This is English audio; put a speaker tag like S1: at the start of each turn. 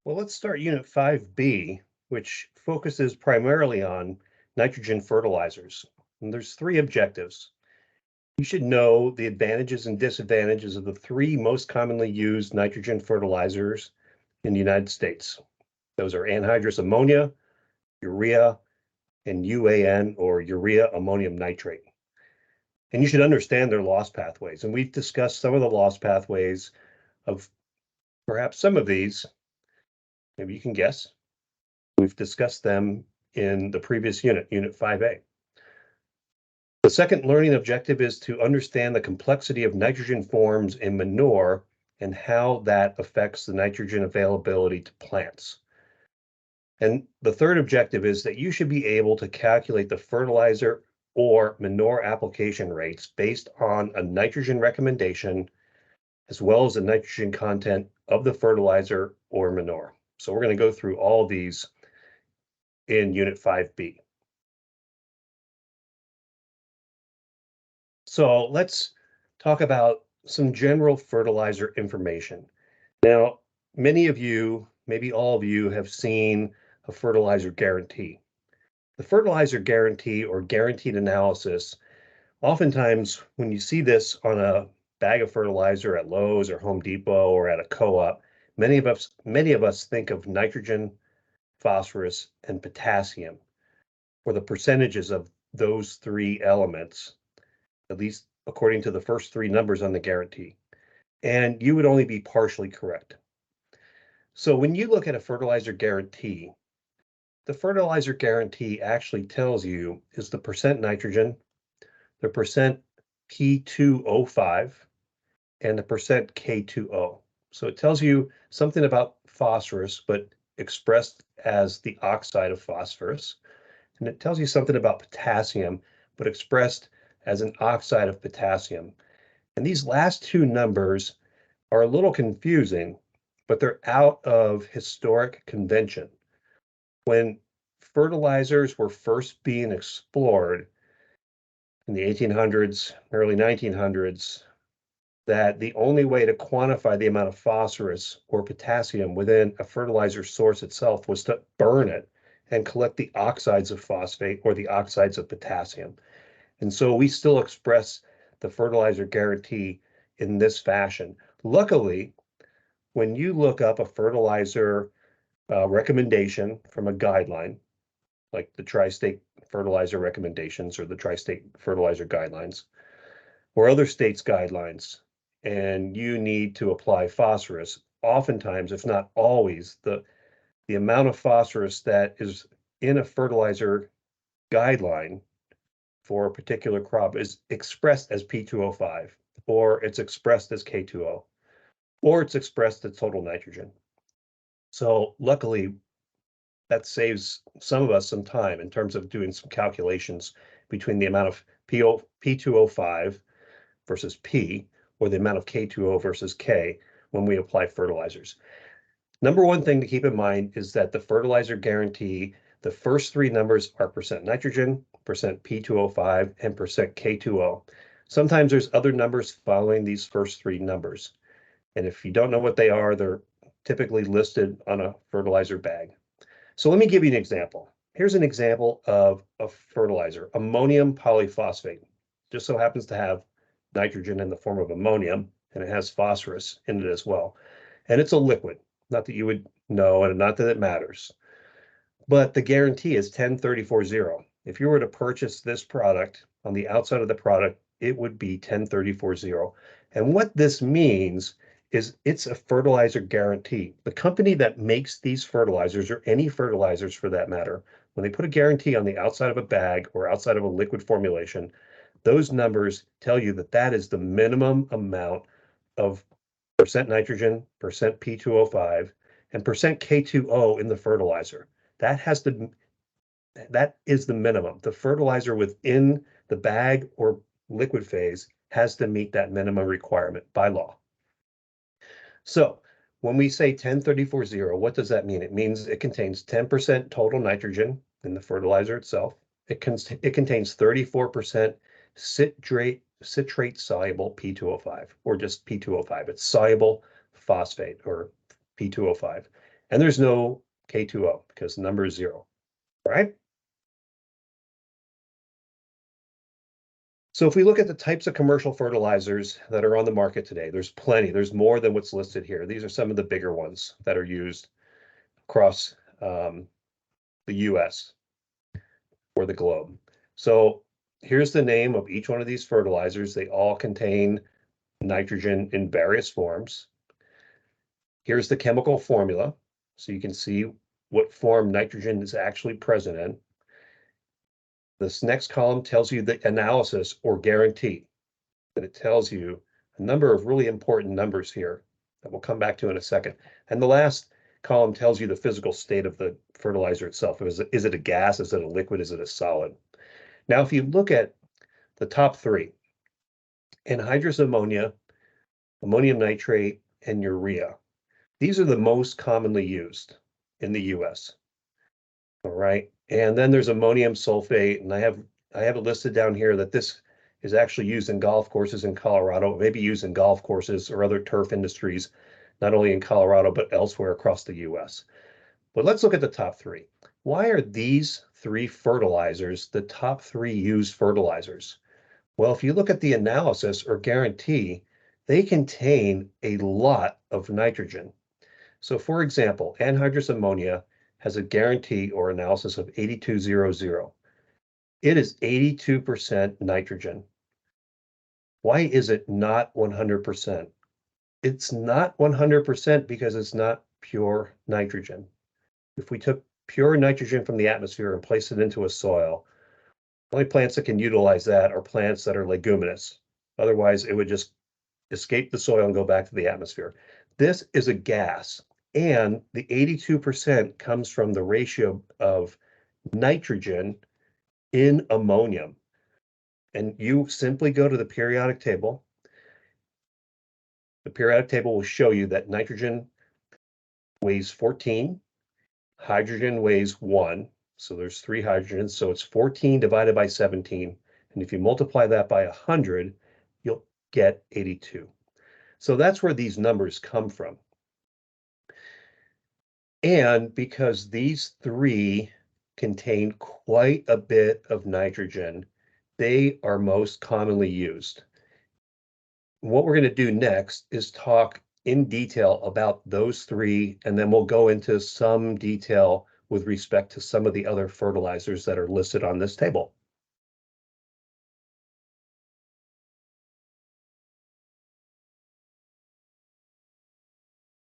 S1: Well, let's start Unit 5B, which focuses primarily on nitrogen fertilizers. And there's three objectives. You should know the advantages and disadvantages of the three most commonly used nitrogen fertilizers in the United States. Those are anhydrous ammonia, urea, and UAN, or urea ammonium nitrate. And you should understand their loss pathways. And we've discussed some of the loss pathways of perhaps some of these. Maybe you can guess. We've discussed them in the previous unit, Unit 5A. The second learning objective is to understand the complexity of nitrogen forms in manure and how that affects the nitrogen availability to plants. And the third objective is that you should be able to calculate the fertilizer or manure application rates based on a nitrogen recommendation, as well as the nitrogen content of the fertilizer or manure. So we're going to go through all of these in Unit 5B. So let's talk about some general fertilizer information. Now, many of you, maybe all of you, have seen a fertilizer guarantee. The fertilizer guarantee or guaranteed analysis, oftentimes when you see this on a bag of fertilizer at Lowe's or Home Depot or at a co-op, many of us think of nitrogen, phosphorus, and potassium, or the percentages of those three elements, at least according to the first three numbers on the guarantee. And you would only be partially correct. So when you look at a fertilizer guarantee, the fertilizer guarantee actually tells you is the percent nitrogen, the percent P2O5, and the percent K2O. So it tells you something about phosphorus, but expressed as the oxide of phosphorus. And it tells you something about potassium, but expressed as an oxide of potassium. And these last two numbers are a little confusing, but they're out of historic convention. When fertilizers were first being explored in the 1800s, early 1900s, that the only way to quantify the amount of phosphorus or potassium within a fertilizer source itself was to burn it and collect the oxides of phosphate or the oxides of potassium. And so we still express the fertilizer guarantee in this fashion. Luckily, when you look up a fertilizer recommendation from a guideline, like the tri-state fertilizer recommendations or the tri-state fertilizer guidelines, or other states' guidelines, and you need to apply phosphorus, oftentimes, if not always, the amount of phosphorus that is in a fertilizer guideline for a particular crop is expressed as P2O5, or it's expressed as K2O, or it's expressed as total nitrogen. So luckily, that saves some of us some time in terms of doing some calculations between the amount of P2O5 versus P, or the amount of K2O versus K when we apply fertilizers. Number one thing to keep in mind is that the fertilizer guarantee, the first three numbers are percent nitrogen, percent P2O5, and percent K2O. Sometimes there's other numbers following these first three numbers. And if you don't know what they are, they're typically listed on a fertilizer bag. So let me give you an example. Here's an example of a fertilizer, ammonium polyphosphate. Just so happens to have nitrogen in the form of ammonium, and it has phosphorus in it as well. And it's a liquid, not that you would know, and not that it matters. But the guarantee is 10340. If you were to purchase this product, on the outside of the product, it would be 10340. And what this means is it's a fertilizer guarantee. The company that makes these fertilizers, or any fertilizers for that matter, when they put a guarantee on the outside of a bag or outside of a liquid formulation, those numbers tell you that that is the minimum amount of percent nitrogen, percent P2O5, and percent K2O in the fertilizer. That is the minimum. The fertilizer within the bag or liquid phase has to meet that minimum requirement by law. So when we say 10340, what does that mean? It means it contains 10% total nitrogen in the fertilizer itself. It contains 34% citrate soluble P2O5, or just P2O5. It's soluble phosphate, or P2O5. And there's no K2O because the number is 0, right? So if we look at the types of commercial fertilizers that are on the market today, there's plenty. There's more than what's listed here. These are some of the bigger ones that are used across the US or the globe. So here's the name of each one of these fertilizers. They all contain nitrogen in various forms. Here's the chemical formula, so you can see what form nitrogen is actually present in. This next column tells you the analysis or guarantee, that it tells you a number of really important numbers here that we'll come back to in a second. And the last column tells you the physical state of the fertilizer itself. Is it a gas? Is it a liquid? Is it a solid? Now, if you look at the top three, anhydrous ammonia, ammonium nitrate, and urea, these are the most commonly used in the US. All right. And then there's ammonium sulfate, and I have it listed down here that this is actually used in golf courses in Colorado, maybe used in golf courses or other turf industries, not only in Colorado, but elsewhere across the US. But let's look at the top three. Why are these three fertilizers the top three used fertilizers? Well, if you look at the analysis or guarantee, they contain a lot of nitrogen. So for example, anhydrous ammonia has a guarantee or analysis of 8200. It is 82% nitrogen. Why is it not 100%? It's not 100% because it's not pure nitrogen. If we took pure nitrogen from the atmosphere and placed it into a soil, the only plants that can utilize that are plants that are leguminous. Otherwise, it would just escape the soil and go back to the atmosphere. This is a gas, and the 82% comes from the ratio of nitrogen in ammonium. And you simply go to the periodic table. The periodic table will show you that nitrogen weighs 14, hydrogen weighs 1. So there's 3 hydrogens. So it's 14 divided by 17. And if you multiply that by 100, you'll get 82. So that's where these numbers come from. And because these three contain quite a bit of nitrogen, they are most commonly used. What we're going to do next is talk in detail about those three, and then we'll go into some detail with respect to some of the other fertilizers that are listed on this table.